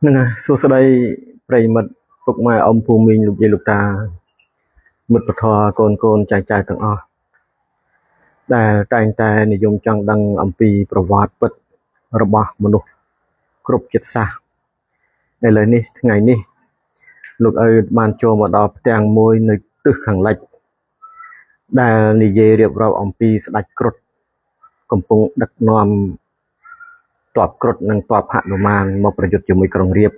ហ្នឹងហើយសួស្តីប្រិយមិត្តពុកម៉ែអ៊ំពូមីងលោកយាយលោកតាមិត្តពធកូនចៅទាំងអស់ដែលតែងតែនិយមចង់ដឹងអំពីប្រវត្តិពិតរបស់មនុស្សគ្រប់ជាតិសាសន៍ឥឡូវនេះថ្ងៃនេះលោកឪបានចូលមកដល់ផ្ទាំងមួយនៅទិសខាងលិចដែលនិយាយរៀបរាប់អំពីស្ដេចគ្រុឌកំពុងដឹកនាំទ័ពគ្រុឌនិងទ័ពហនុមានមកប្រយុទ្ធជាមួយក្រុងរាពណ៍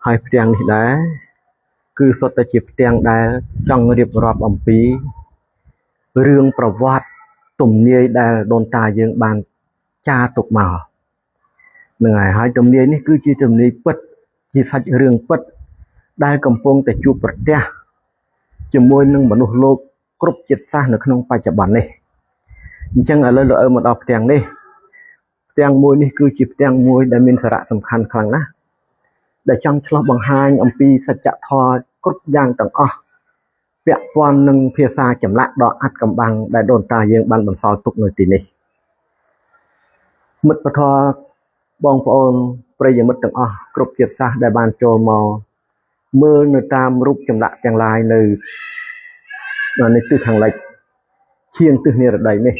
ហើយផ្ទាំងនេះដែរគឺសុទ្ធតែជាផ្ទាំងដែលចង់រៀបរាប់អំពីរឿងប្រវត្តិទំនាយដែលដូនតាយើងបានចារទុកមកនឹងហើយទំនាយនេះគឺជាទំនាយពិតជាសាច់រឿងពិតដែលកំពុងតែជួបប្រទះជាមួយនឹងមនុស្សលោកគ្រប់ជាតិសាសន៍នៅក្នុងបច្ចុប្បន្ននេះអញ្ចឹងឥឡូវលោកឪមកដល់ផ្ទាំងនេះផ្ទាំងមួយនេះគឺជាផ្ទាំងមួយដែលមានសារៈសំខាន់ខ្លាំងណាស់ដែលចង់ឆ្លុះបង្ហាញអំពីសច្ចធម៌គ្រប់យ៉ាងទាំងអស់ពាក់ព័ន្ធនឹងភាសាចម្លាក់ដ៏អាត់កំបាំងដែលដូនតាយើងបានបន្សល់ទុកនៅទីនេះមិត្តពធបងប្អូនប្រិយមិត្តទាំងអស់គ្រប់ជាតិសាសន៍ដែលបានចូលមកមើលនៅតាមរូបចម្លាក់ទាំងឡាយនៅទិសខាងលិចឈាងទិសនិរតីនេះ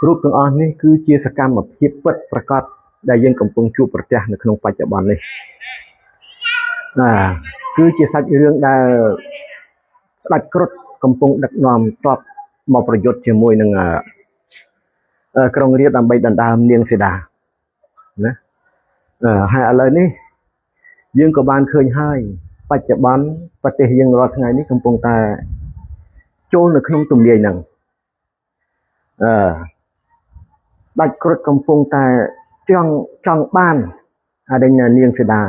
រូបទាំងអស់នេះគឺជាសកម្មភាពពិតប្រាកដដែលយើងកំពុងជួបប្រទះនៅក្នុងបច្ចុប្បន្ននេះគឺជាសាច់រឿងដែលស្ដេចគ្រុឌកំពុងដឹកនាំទ័ពមកប្រយុទ្ធជាមួយនឹងក្រុងរាពណ៍ដើម្បីដណ្ដើមនាងសីតាណាហើយឥឡូវនេះយើងក៏បានឃើញហើយបច្ចុប្បន្នប្រទេសយើងរាល់ថ្ងៃនេះកំពុងតែចូលនៅក្នុងទំនាយហ្នឹងដាច់គ្រុឌកំពុងតែចង់បានអាដេញនាងសីតា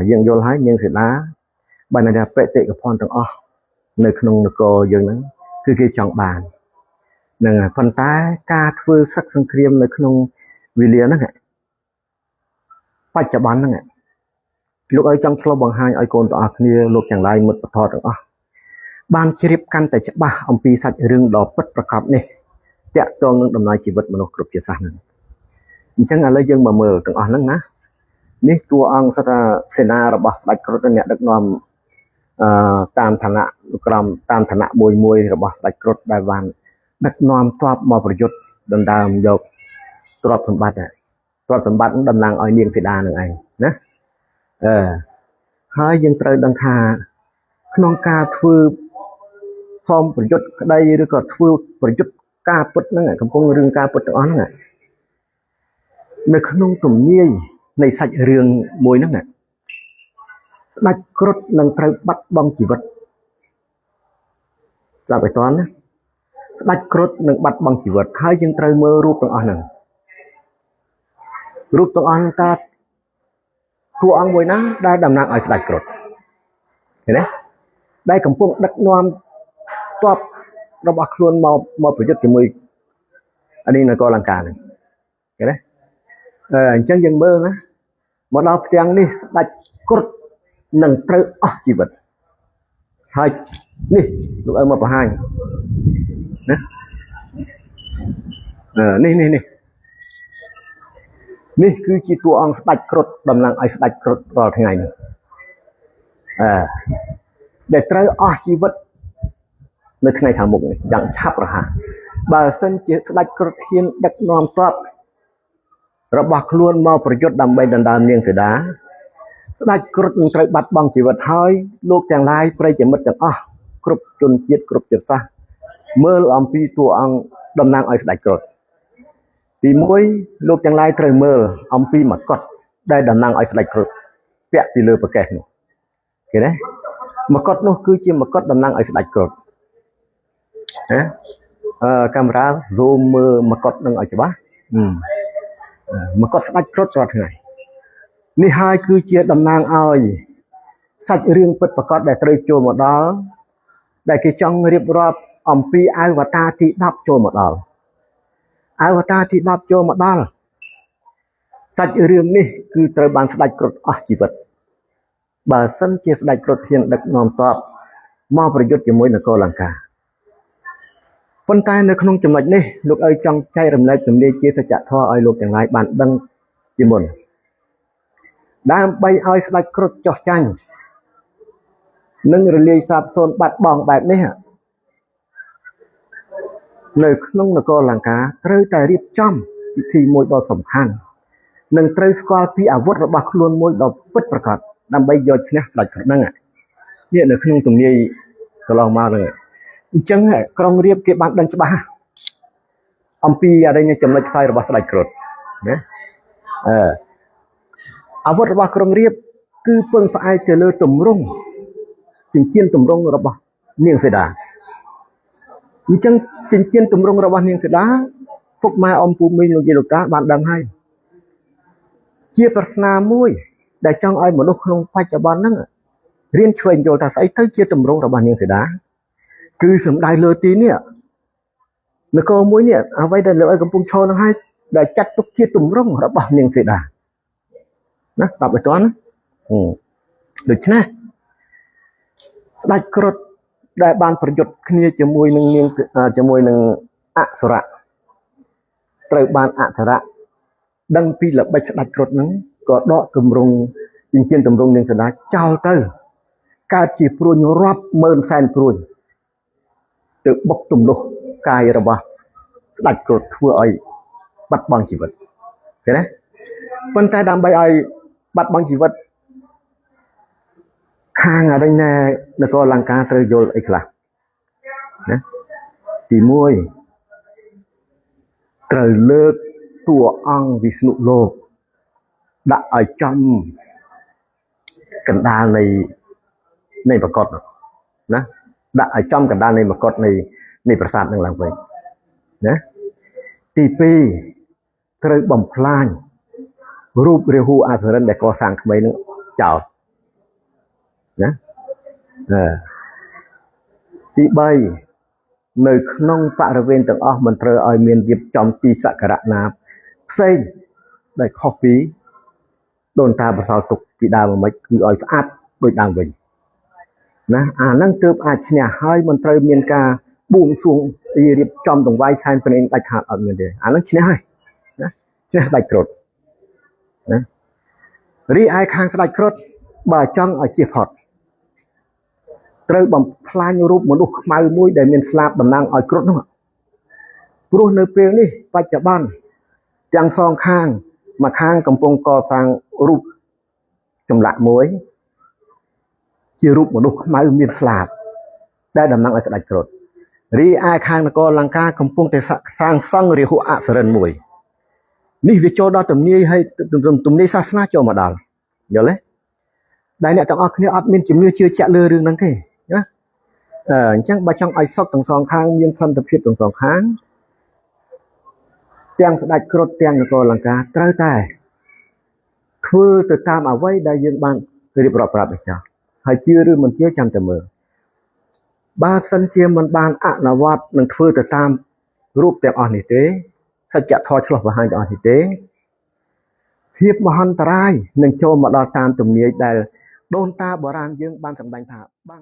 យើងយល់ហើយនាងសីតាបានតែបេតិកភណ្ឌទាំងអស់នៅក្នុងនគរយើងហ្នឹងគឺគេចង់បានហ្នឹងហើយប៉ុន្តែការធ្វើសឹកសង្គ្រាមនៅក្នុងវេលាហ្នឹងបច្ចុប្បន្នហ្នឹងលោកឲ្យចង់ឆ្លុះបង្ហាញឲ្យកូនទាំងអស់គ្នាលោកទាំងឡាយមិត្តពធទាំងអស់បានជ្រាបកាន់តែច្បាស់អំពីសាច់រឿងដ៏ពិតប្រាកដនេះតាក់ទងនឹងដំណើរជីវិតមនុស្សគ្រប់ជាសាសហ្នឹងអញ្ចឹងឥឡូវយើងមកមើលទាំងអស់ហ្នឹងណានេះតួអង្គសិតថាសេនារបស់ស្ដេចគ្រុឌអ្នកដឹកនាំតាមឋានៈក្រមតាមឋានៈមួយរបស់ស្ដេចគ្រុឌដែលបានដឹកនាំទ័ពមកប្រយុទ្ធដណ្ដើមយកទ្រព្យសម្បត្តិតំណាងឲ្យនាងសីតានឹងឯងណាហើយយើងត្រូវដឹងថាក្នុងការធ្វើសមប្រយុទ្ធក្តីឬក៏ធ្វើប្រយុទ្ធការពិតហ្នឹងកំពុងរឿងការពិតទាំងអស់ហ្នឹងនៅក្នុងទំនាយនៃសាច់រឿងមួយហ្នឹងស្ដេចគ្រុឌនឹងត្រូវបាត់បង់ជីវិតស្ដាប់ឲ្យតន់ណាស្ដេចគ្រុឌនឹងបាត់បង់ជីវិតហើយយើងត្រូវមើលរូបទាំងអស់ហ្នឹងរូបទាំងអស់ហ្នឹងតើតួអង្គមួយណាដែលតំណាងឲ្យស្ដេចគ្រុឌឃើញទេដែលកំពុងដឹកនាំទ័ពរបស់ខ្លួនមកប្រយុទ្ធជាមួយអានេះនគរលង្កាហ្នឹងឃើញទេអញ្ចឹងយើងមើលណាមកដល់ផ្ទាំងនេះស្ដេចគ្រុឌនឹងត្រូវអស់ជីវិតហើយនេះលោកឲ្យមកបង្ហាញណានេះគឺជាតួអង្គស្ដេចគ្រុឌតំណាងឲ្យស្ដេចគ្រុឌរាល់ថ្ងៃនេះដែលត្រូវអស់ជីវិតនៅថ្ងៃខាងមុខនេះយ៉ាងឆាប់រហ័សបើសិនជាស្ដេចគ្រុឌហ៊ានដឹកនាំទ័ពរបស់ខ្លួនមកប្រយុទ្ធដើម្បីដណ្ដើមនាងសីតាស្ដេចគ្រុឌនឹងត្រូវបាត់បង់ជីវិតហើយលោកទាំងឡាយប្រិយមិត្តទាំងអស់គ្រប់ជនជាតិគ្រប់ជាតិសាសន៍មើលអំពីតួអង្គតំណាងឲ្យស្ដេចគ្រុឌទី1លោកទាំងឡាយត្រូវមើលអំពីមកុដដែលតំណាងឲ្យស្ដេចគ្រុឌពាក់ពីលើប្រកេះនោះឃើញទេមកុដនោះគឺជាមកុដតំណាងឲ្យស្ដេចគ្រុឌណាកាមេរ៉ា zoom មើលមកុដនឹងឲ្យច្បាស់មកុដស្ដេចគ្រុឌរាល់ថ្ងៃនេះហើយគឺជាតំណាងឲ្យសាច់រឿងពិតប្រាកដដែលត្រូវចូលមកដល់ដែលគេចង់រៀបរាប់អំពីអវតារទី10ចូលមកដល់អវតារទី10ចូលមកដល់សាច់រឿងនេះគឺត្រូវបានស្ដេចគ្រុឌអស់ជីវិតបើសិនជាស្ដេចគ្រុឌហ៊ានដឹកនាំទ័ពមកប្រយុទ្ធជាមួយនគរលង្កាប៉ុន្តែនៅក្នុងចំណុចនេះលោកឲ្យចង់ចែករំលែកទំនាយជាសច្ចធម៌ឲ្យលោកទាំងឡាយបានដឹងជាមុន ដើម្បីឲ្យស្ដេចគ្រុឌចោះចាញ់និងរលាយសាបសូន្យបាត់បង់បែបនេះនៅក្នុងនគរលង្កាត្រូវតែរៀបចំពិធីមួយដ៏សំខាន់និងត្រូវស្គាល់ពីអាវុធរបស់ខ្លួនមួយដ៏ពិតប្រាកដដើម្បីយកឈ្នះស្ដេចគ្រុឌហ្នឹងនេះនៅក្នុងទំនាយកន្លងមកហ្នឹងអញ្ចឹងក្រុងរាពណ៍គេបានដឹងច្បាស់អំពីអរិញចំណុចខ្សោយរបស់ស្ដេចគ្រុឌណាអាវុធរបស់ក្រុងរាពណ៍គឺពឹងផ្អែកទៅលើទម្រង់ចិញ្ចៀនទម្រង់របស់នាងសីតាអញ្ចឹងចិញ្ចៀនទម្រង់របស់នាងសីតាពុកម៉ែអ៊ំពូមីងលោកយាយលោកតាបានដឹងហើយជាប្រស្នាមួយដែលចង់ឲ្យមនុស្សក្នុងបច្ចុប្បន្នហ្នឹងរៀនឆ្វេងយល់ថាស្អីទៅជាទម្រង់របស់នាងសីតាគឺសំដៅលើទីនេះនគរមួយនេះអ្វីដែលលោកឲ្យកំពុងឈរនឹងហើយដែលចាត់ទុកជាទម្រង់របស់នាងសីតាណាស្ដាប់ឲ្យទាន់ដូច្នេះស្ដេចគ្រុឌដែលបានប្រយុទ្ធគ្នាជាមួយនឹងអសុរៈត្រូវបានអធរៈដឹងពីល្បិចស្ដេចគ្រុឌហ្នឹងក៏ដកទម្រង់ចិញ្ចៀនទម្រង់នាងសីតាចោលទៅកើតជាព្រួញរាប់ម៉ឺនសែនព្រួញទៅបុកទម្លុះកាយរបស់ស្ដេចគ្រុឌធ្វើឲ្យបាត់បង់ជីវិតឃើញទេប៉ុន្តែដើម្បីឲ្យបាត់បង់ជីវិតខាងអរិញនគរលង្កាត្រូវយល់អីខ្លះណាទី1ត្រូវលើកតួអង្គវិស្ណុលោកដាក់ឲ្យចំកណ្ដាលនៃមកុដណាដាក់ឲ្យចំកណ្ដាលនៃមកុដនៃប្រាសាទនឹងឡើងវិញណាទី2ត្រូវបំផ្លាញរូបរាហូអសុរិនដែលកសាងថ្មីនឹងចោលណាទី3នៅក្នុងបរិវេណទាំងអស់មិនត្រូវឲ្យមានរៀបចំទីសក្ការៈណាផ្សេងដែលខុសពីដូនតាបសោទុកពីដើមមកគឺឲ្យស្អាតដូចដើមវិញណាអាហ្នឹងទើបអាចឈ្នះហើយមិនត្រូវមានការបួងសួងរៀបចំដង្វាយសែនព្រេងដាច់ខាតអត់មានទេអាហ្នឹងឈ្នះហើយណាឈ្នះដាច់គ្រុឌណារីឯខាងស្ដេចគ្រុឌបើចង់ឲ្យជៀសផុតត្រូវបំផ្លាញរូបមនុស្សខ្មៅមួយដែលមានស្លាបតំណាងឲ្យគ្រុឌនោះព្រោះនៅពេលនេះបច្ចុប្បន្នទាំងសងខាងមួយខាងកំពុងកសាងរូបចម្លាក់មួយជារូបមនុស្សខ្មៅមានស្លាបដែលតំណាងឲ្យស្ដេចគ្រុឌរីឯខាងនគរលង្កាកំពុងតែសាងសង់រាហុអសុរិនមួយនេះវាចូលដល់ទំនាយហើយទំនាយសាសនាចូលមកដល់យល់ទេដែលអ្នកទាំងអស់គ្នាអត់មានជំនឿជឿជាក់លើរឿងហ្នឹងទេណាអញ្ចឹងបើចង់ឲ្យសុខទាំងសងខាងមានសន្តិភាពទាំងសងខាងទាំងស្ដេចគ្រុឌទាំងនគរលង្កាត្រូវតែធ្វើទៅតាមអ្វីដែលយើងបានរៀបរាប់ប្រាប់នេះចាស់ហើយជឿឬមិនជឿចាំតែមើលបើសិនជាមិនបានអនុវត្តនឹងធ្វើទៅតាមរូបទាំងអស់នេះទេសច្ចធម៌ឆ្លោះបង្ហាញទាំងអស់នេះទេភាពមហន្តរាយនឹងចូលមកដល់តាមទំនាយដែលដូនតាបុរាណយើងបានសម្ដែងថាបាន